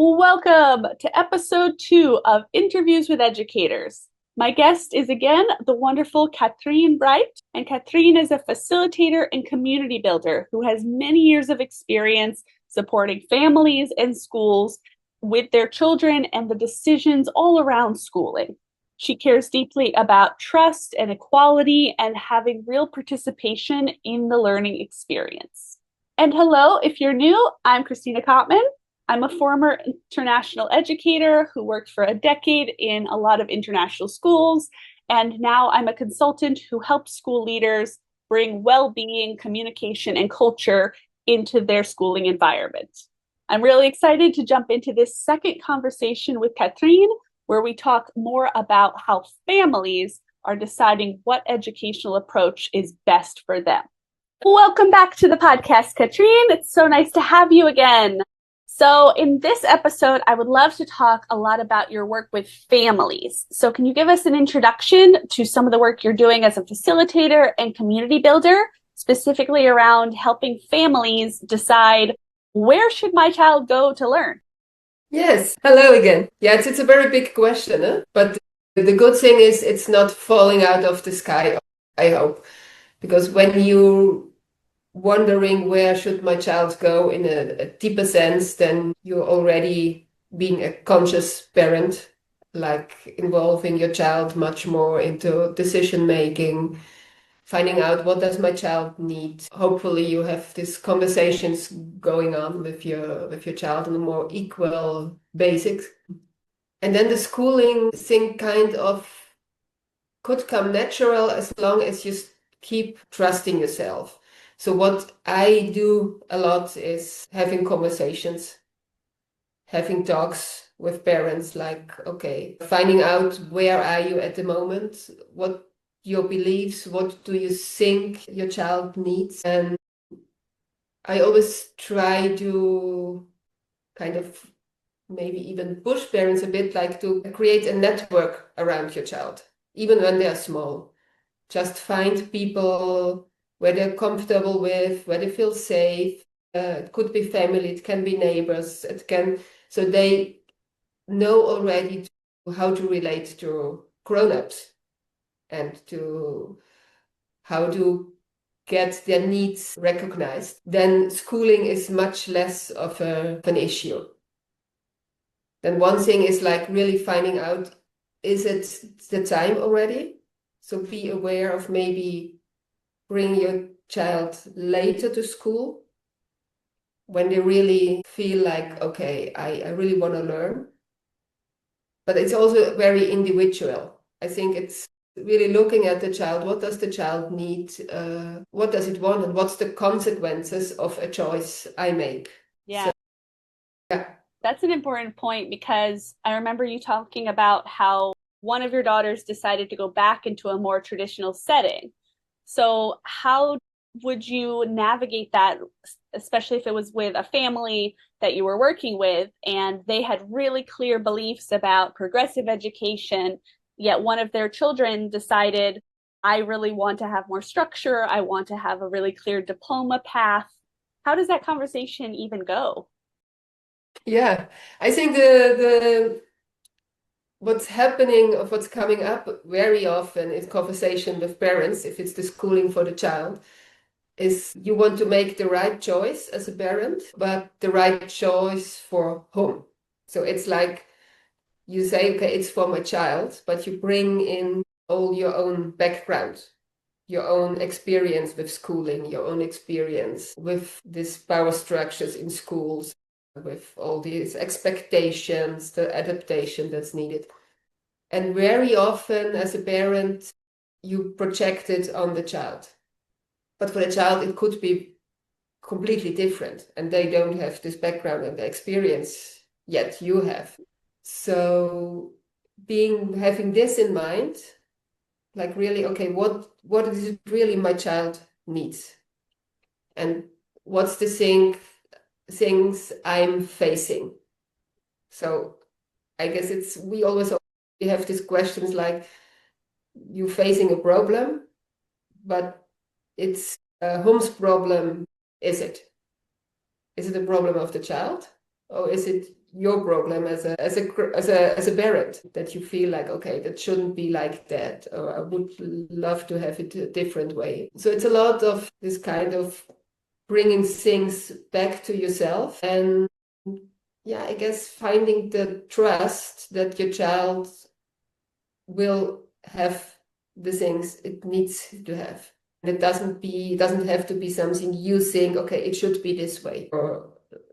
Welcome to episode 2 of Interviews with Educators. My guest is again the wonderful Katrin Brait, and Katrin is a facilitator and community builder who has many years of experience supporting families and schools with their children and the decisions all around schooling. She cares deeply about trust and equality and having real participation in the learning experience. And hello, if you're new, I'm Christina Kottmann. I'm a former international educator who worked for a decade in a lot of international schools, and now I'm a consultant who helps school leaders bring well-being, communication, and culture into their schooling environment. I'm really excited to jump into this second conversation with Katrin, where we talk more about how families are deciding what educational approach is best for them. Welcome back to the podcast, Katrin. It's so nice to have you again. So in this episode, I would love to talk a lot about your work with families. So can you give us an introduction to some of the work you're doing as a facilitator and community builder, specifically around helping families decide where should my child go to learn? Yes, hello again. Yeah, it's a very big question, huh? But the good thing is it's not falling out of the sky, I hope. Because when you wondering where should my child go in a deeper sense, then you're already being a conscious parent, like involving your child much more into decision making, finding out what does my child need. Hopefully you have these conversations going on with your child on a more equal basis. And then the schooling thing kind of could come natural as long as you keep trusting yourself. So what I do a lot is having conversations, having talks with parents, like, okay, finding out where are you at the moment, what your beliefs, what do you think your child needs. And I always try to kind of maybe even push parents a bit, like to create a network around your child, even when they're small. Just find people where they're comfortable with, where they feel safe. It could be family, it can be neighbors, so they know already how to relate to grown-ups and to how to get their needs recognized. Then schooling is much less of an issue. Then one thing is like really finding out, is it the time already? So be aware of maybe bring your child later to school when they really feel like, okay, I really want to learn. But it's also very individual. I think it's really looking at the child. What does the child need? What does it want? And what's the consequences of a choice I make? Yeah. So, yeah. That's an important point because I remember you talking about how one of your daughters decided to go back into a more traditional setting. So how would you navigate that, especially if it was with a family that you were working with and they had really clear beliefs about progressive education, yet one of their children decided, I really want to have more structure, I want to have a really clear diploma path. How does that conversation even go? Yeah, I think the what's happening of what's coming up very often in conversation with parents, if it's the schooling for the child, is you want to make the right choice as a parent, but the right choice for whom? So it's like you say, okay, it's for my child, but you bring in all your own background, your own experience with schooling, your own experience with these power structures in schools, with all these expectations, the adaptation that's needed. And very often as a parent, you project it on the child. But for the child, it could be completely different. And they don't have this background and the experience yet you have. So having this in mind, like really, okay, what is it really my child needs? And what's the things I'm facing? So I guess we have these questions like, you facing a problem, but it's whose problem is it? Is it a problem of the child, or is it your problem as a parent, that you feel like, okay, that shouldn't be like that, or I would love to have it a different way. So it's a lot of this kind of bringing things back to yourself, and yeah, I guess finding the trust that your child will have the things it needs to have. And it doesn't have to be something you think, okay, it should be this way. Or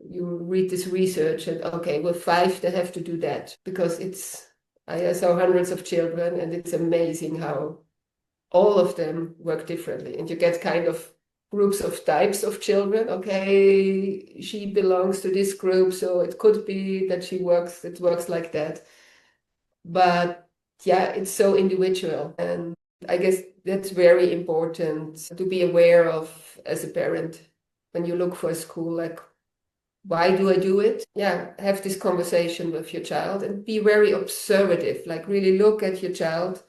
you read this research and okay, with 5 they have to do that. Because I saw hundreds of children, and it's amazing how all of them work differently. And you get kind of groups of types of children. Okay, she belongs to this group, so it could be that it works like that. But yeah, it's so individual. And I guess that's very important to be aware of as a parent when you look for a school, like, why do I do it? Yeah, have this conversation with your child and be very observative, like really look at your child,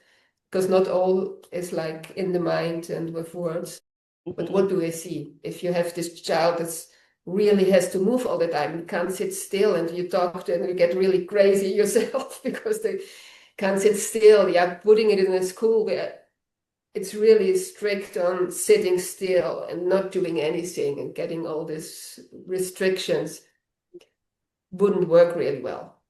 because not all is like in the mind and with words. But what do I see? If you have this child that's really has to move all the time and can't sit still, and you talk to and you get really crazy yourself because they can't sit still. Yeah, putting it in a school where it's really strict on sitting still and not doing anything and getting all these restrictions wouldn't work really well,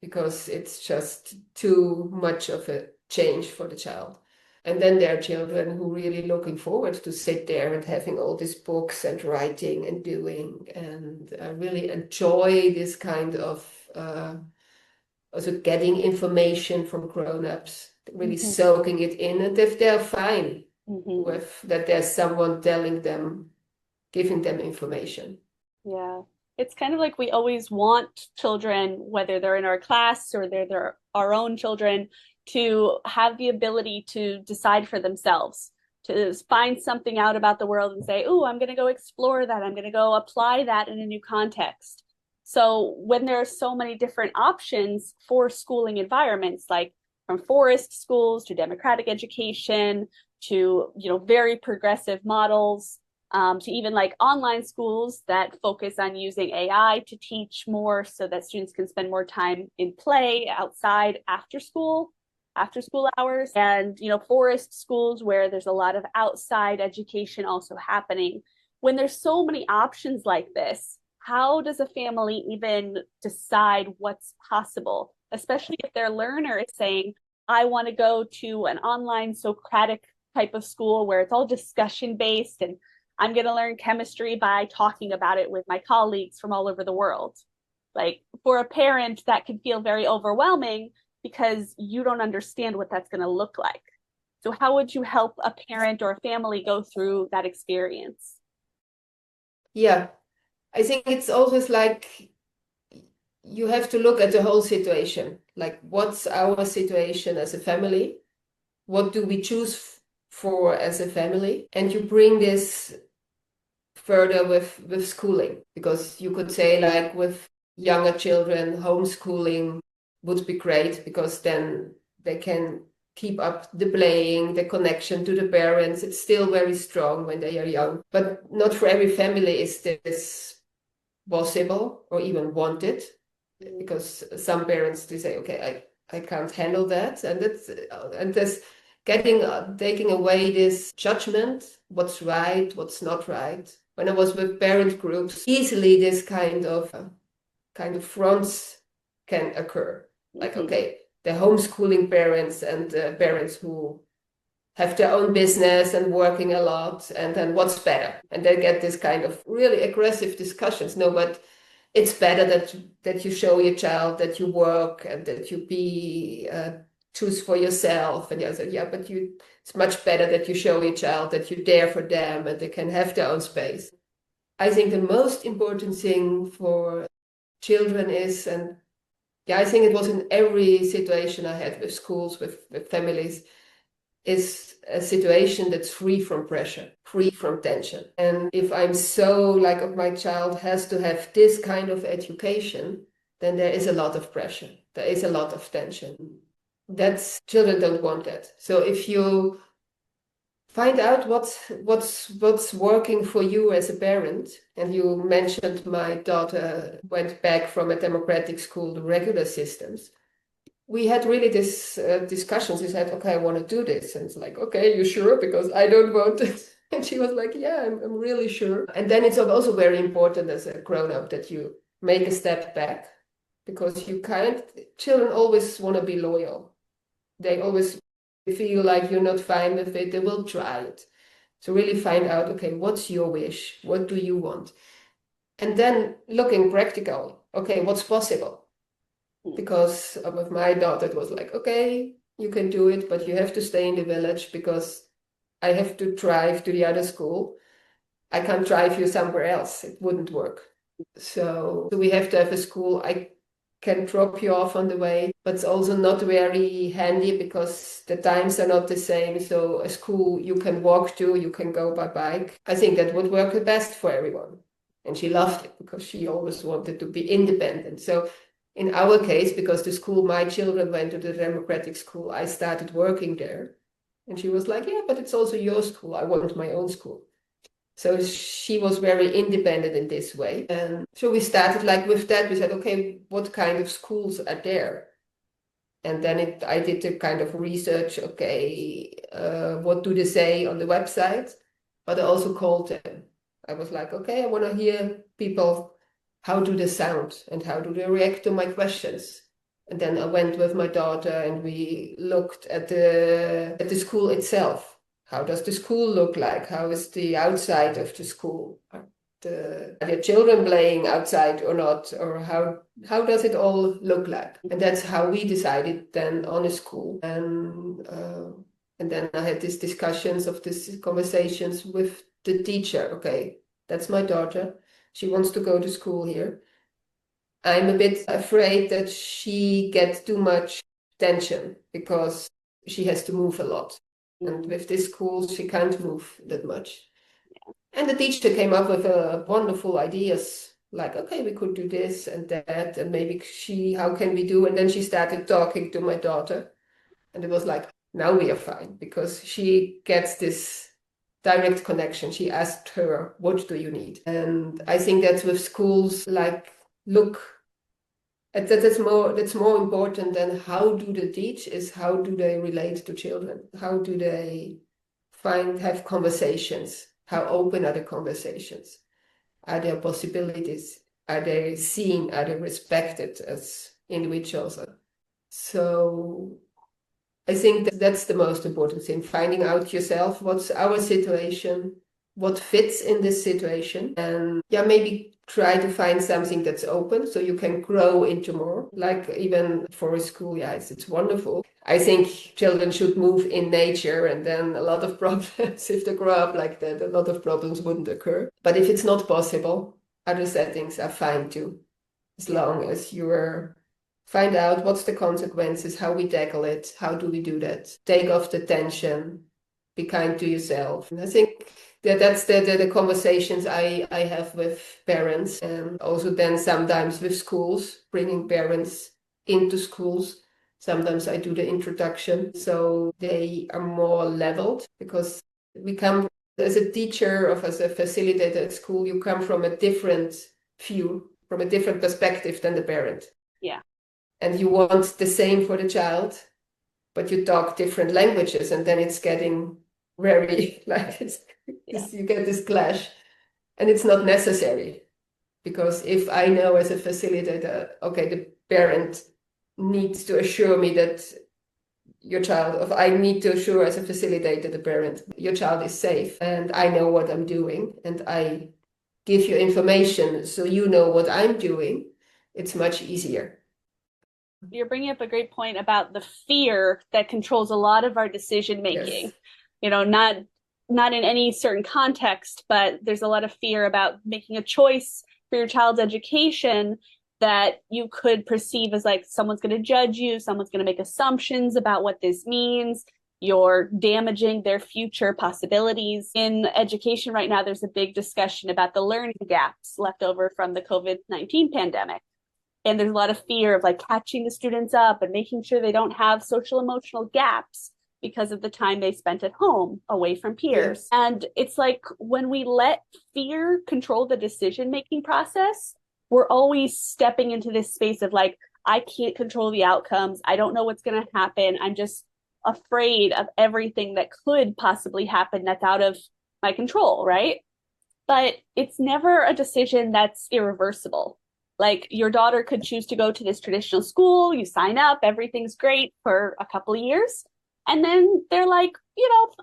because it's just too much of a change for the child. And then there are children who really looking forward to sit there and having all these books and writing and doing, and really enjoy this kind of also getting information from grown-ups, really soaking it in. And if they're fine with that, there's someone telling them, giving them information. Yeah. It's kind of like we always want children, whether they're in our class or they're our own children, to have the ability to decide for themselves, to find something out about the world and say, oh, I'm going to go explore that. I'm going to go apply that in a new context. So when there are so many different options for schooling environments, like from forest schools to democratic education to, very progressive models, to even like online schools that focus on using AI to teach more so that students can spend more time in play outside after school hours, and forest schools where there's a lot of outside education also happening. When there's so many options like this, how does a family even decide what's possible, especially if their learner is saying, I want to go to an online Socratic type of school where it's all discussion based and I'm going to learn chemistry by talking about it with my colleagues from all over the world. Like, for a parent, that can feel very overwhelming because you don't understand what that's going to look like. So how would you help a parent or a family go through that experience? Yeah, I think it's always like you have to look at the whole situation. Like, what's our situation as a family? What do we choose for as a family? And you bring this further with schooling, because you could say, like, with younger children, homeschooling would be great, because then they can keep up the playing, the connection to the parents. It's still very strong when they are young, but not for every family is this possible or even wanted, because some parents, they say, okay, I can't handle that. And that's taking away this judgment, what's right, what's not right. When I was with parent groups, easily this kind of fronts can occur. Like, okay, the homeschooling parents and parents who have their own business and working a lot, and then what's better? And they get this kind of really aggressive discussions. No, but it's better that you show your child that you work and that you choose for yourself. And I said, yeah, but it's much better that you show your child that you're there for them and they can have their own space. I think the most important thing for children is, and yeah, I think it was in every situation I had with schools, with families, is a situation that's free from pressure, free from tension. And if I'm so like, oh, my child has to have this kind of education, then there is a lot of pressure. There is a lot of tension. Children don't want that. So if you find out what's working for you as a parent. And you mentioned my daughter went back from a democratic school to regular systems. We had really this discussions. We said, okay, I want to do this. And it's like, okay, you sure? Because I don't want it. And she was like, yeah, I'm really sure. And then it's also very important as a grown-up that you make a step back, because children always want to be loyal. They always feel like you're not fine with it. They will try it. So really find out, okay, what's your wish? What do you want? And then looking practical, okay, what's possible? Because with my daughter, it was like, okay, you can do it, but you have to stay in the village because I have to drive to the other school. I can't drive you somewhere else. It wouldn't work. So we have to have a school. I can drop you off on the way, but it's also not very handy because the times are not the same. So a school you can walk to, you can go by bike. I think that would work the best for everyone. And she loved it because she always wanted to be independent. So in our case, because the school my children went to, the democratic school, I started working there. And she was like, yeah, but it's also your school. I want my own school. So she was very independent in this way. And so we started like with that. We said, okay, what kind of schools are there? And then I did the kind of research, okay, what do they say on the website? But I also called them. I was like, okay, I want to hear people, how do they sound and how do they react to my questions? And then I went with my daughter and we looked at the school itself. How does the school look like? How is the outside of the school? Are the children playing outside or not? Or how does it all look like? And that's how we decided then on a school. And then I had these discussions of these conversations with the teacher. Okay, that's my daughter. She wants to go to school here. I'm a bit afraid that she gets too much attention because she has to move a lot. And with this school, she can't move that much. And the teacher came up with wonderful ideas, like, okay, we could do this and that, and maybe how can we do? And then she started talking to my daughter. And it was like, now we are fine, because she gets this direct connection. She asked her, what do you need? And I think that's with schools, like, look, that's more important than how do they teach, is how do they relate to children? How do they have conversations? How open are the conversations? Are there possibilities? Are they seen? Are they respected as individuals? So I think that's the most important thing, finding out yourself, what's our situation, what fits in this situation, and yeah, maybe try to find something that's open so you can grow into more. Like even for a school, yeah, it's wonderful. I think children should move in nature, and then a lot of problems, if they grow up like that, a lot of problems wouldn't occur. But if it's not possible, other settings are fine too, as long as you're find out what's the consequences, how we tackle it, how do we do that, take off the tension, be kind to yourself. And I think that's the conversations I have with parents, and also then sometimes with schools, bringing parents into schools. Sometimes I do the introduction, so they are more leveled, because we come as a teacher or as a facilitator at school, you come from a different view, from a different perspective than the parent. Yeah. And you want the same for the child, but you talk different languages, and then it's getting very like you get this clash, and it's not necessary, because if I know as a facilitator, okay, the parent needs to assure me that your child, if I need to assure as a facilitator the parent, your child is safe, and I know what I'm doing, and I give you information so you know what I'm doing, it's much easier. You're bringing up a great point about the fear that controls a lot of our decision making. Yes. You know, not in any certain context, but there's a lot of fear about making a choice for your child's education that you could perceive as like someone's going to judge you, someone's going to make assumptions about what this means. You're damaging their future possibilities. In education right now, there's a big discussion about the learning gaps left over from the COVID-19 pandemic. And there's a lot of fear of like catching the students up and making sure they don't have social emotional gaps. because of the time they spent at home away from peers. Yeah. And it's like when we let fear control the decision-making process, we're always stepping into this space of like, I can't control the outcomes. I don't know what's going to happen. I'm just afraid of everything that could possibly happen that's out of my control, right? But it's never a decision that's irreversible. Like your daughter could choose to go to this traditional school, you sign up, everything's great for a couple of years. And then they're like,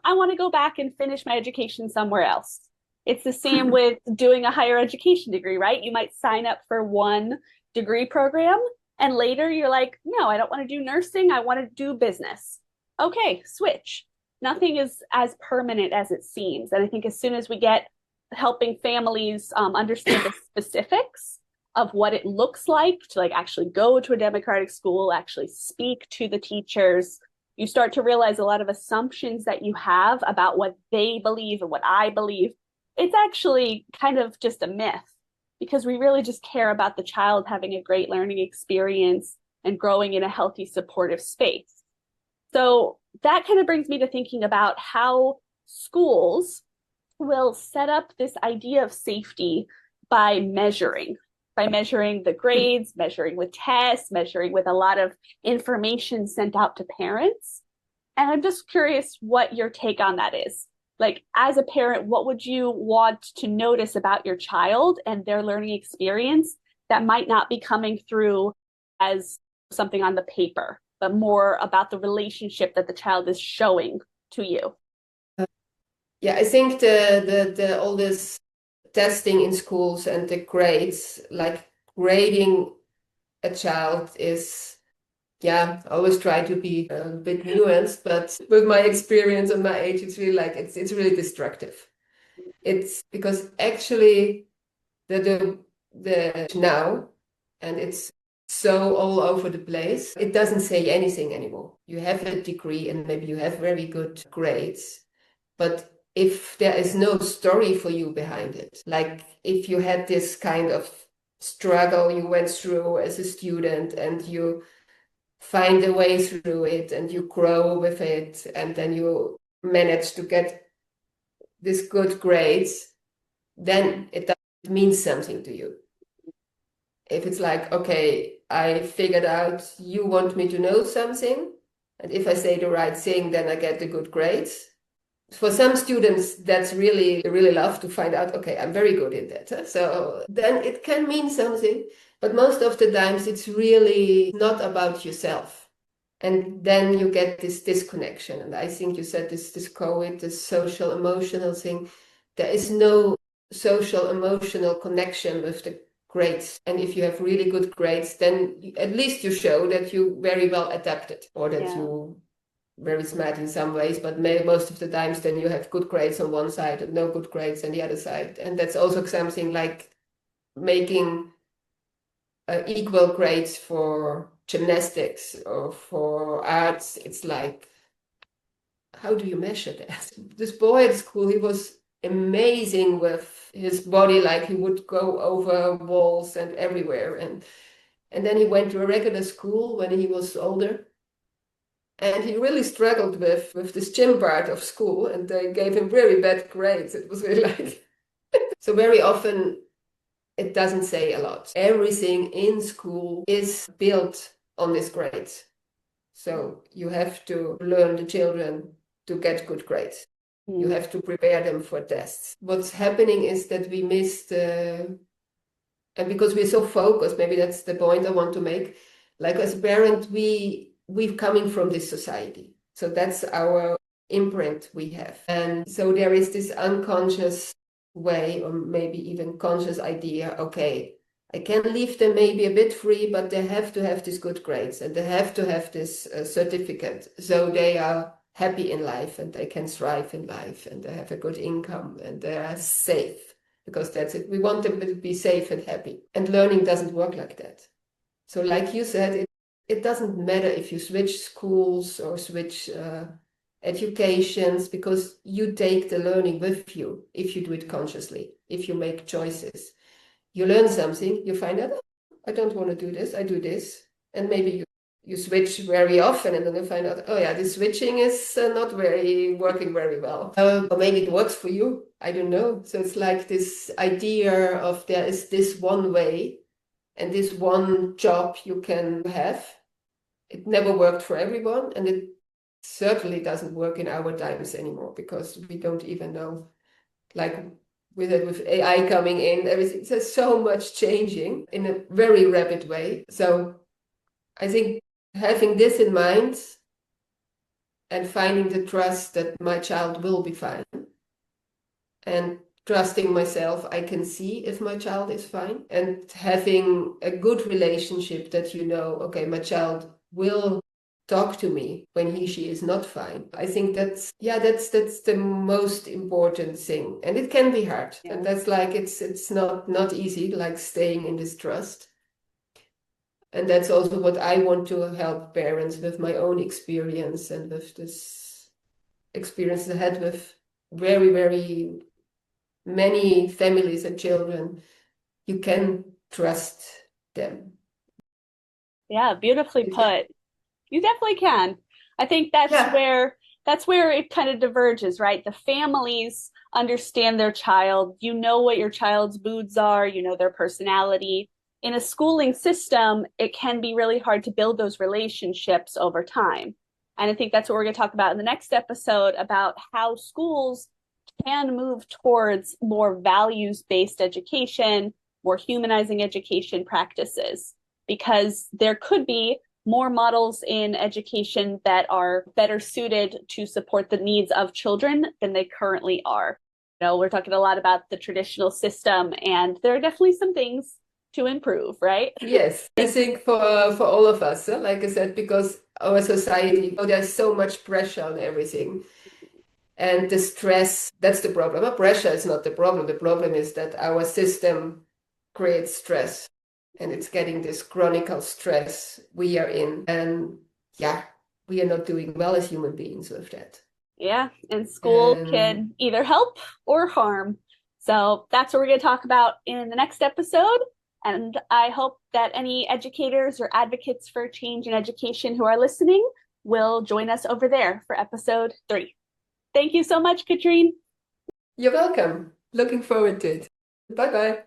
I want to go back and finish my education somewhere else. It's the same with doing a higher education degree, right? You might sign up for one degree program and later you're like, no, I don't want to do nursing. I want to do business. Okay, switch. Nothing is as permanent as it seems. And I think as soon as we get helping families understand the specifics of what it looks like to like actually go to a democratic school, actually speak to the teachers, you start to realize a lot of assumptions that you have about what they believe and what I believe. It's actually kind of just a myth because we really just care about the child having a great learning experience and growing in a healthy, supportive space. So that kind of brings me to thinking about how schools will set up this idea of safety by measuring the grades, measuring with tests, measuring with a lot of information sent out to parents. And I'm just curious what your take on that is. Like, as a parent, what would you want to notice about your child and their learning experience that might not be coming through as something on the paper, but more about the relationship that the child is showing to you? Yeah, I think the all this testing in schools and the grades, like grading a child is, yeah, I always try to be a bit nuanced, but with my experience and my age, it's really like it's really destructive. It's because actually the now, and it's so all over the place, it doesn't say anything anymore. You have a degree and maybe you have very good grades, but if there is no story for you behind it, like if you had this kind of struggle you went through as a student and you find a way through it and you grow with it and then you manage to get these good grades, then it means something to you. If it's like, okay, I figured out you want me to know something, and if I say the right thing, then I get the good grades. For some students, that's really, really love to find out, okay, I'm very good in that. So then it can mean something, but most of the times it's really not about yourself. And then you get this disconnection. And I think you said this COVID, this social emotional thing. There is no social emotional connection with the grades. And if you have really good grades, then at least you show that you very well adapted or that you very smart in some ways, but most of the times then you have good grades on one side and no good grades on the other side. And that's also something like making equal grades for gymnastics or for arts. It's like, how do you measure that? This boy at school, he was amazing with his body, like he would go over walls and everywhere. And then he went to a regular school when he was older. And he really struggled with this gym part of school, and they gave him very bad grades. It was really like so very often it doesn't say a lot. Everything in school is built on this grades. So you have to learn the children to get good grades. You have to prepare them for tests. What's happening is that we missed, and because we're so focused, maybe that's the point I want to make. Like as a parent, we're coming from this society. So that's our imprint we have. And so there is this unconscious way, or maybe even conscious idea, okay, I can leave them maybe a bit free, but they have to have these good grades and they have to have this certificate. So they are happy in life and they can thrive in life and they have a good income and they are safe, because that's it. We want them to be safe and happy. And learning doesn't work like that. So like you said, it doesn't matter if you switch schools or switch educations, because you take the learning with you if you do it consciously, if you make choices. You learn something, you find out, oh, I don't want to do this, I do this. And maybe you switch very often and then you find out, oh yeah, this switching is not very working very well. Or maybe it works for you. I don't know. So it's like this idea of there is this one way and this one job you can have. It never worked for everyone, and it certainly doesn't work in our times anymore because we don't even know, like with AI coming in, everything, there's so much changing in a very rapid way. So I think having this in mind and finding the trust that my child will be fine and trusting myself, I can see if my child is fine, and having a good relationship that okay, my child will talk to me when she is not fine. I think that's the most important thing. And it can be hard. Yeah. And that's like it's not easy, like staying in this trust. And that's also what I want to help parents with my own experience and with this experience I had with very, very many families and children. You can trust them. Yeah, beautifully put. You definitely can. I think that's where it kind of diverges, right? The families understand their child. You know what your child's moods are, you know their personality. In a schooling system, it can be really hard to build those relationships over time. And I think that's what we're going to talk about in the next episode about how schools can move towards more values-based education, more humanizing education practices, because there could be more models in education that are better suited to support the needs of children than they currently are. You know, we're talking a lot about the traditional system, and there are definitely some things to improve, right? Yes, I think for all of us, like I said, because our society, there's so much pressure on everything. And the stress, that's the problem. Pressure is not the problem. The problem is that our system creates stress. And it's getting this chronic stress we are in. And yeah, we are not doing well as human beings with that. Yeah, and school can either help or harm. So that's what we're going to talk about in the next episode. And I hope that any educators or advocates for change in education who are listening will join us over there for episode 3. Thank you so much, Katrin. You're welcome. Looking forward to it. Bye-bye.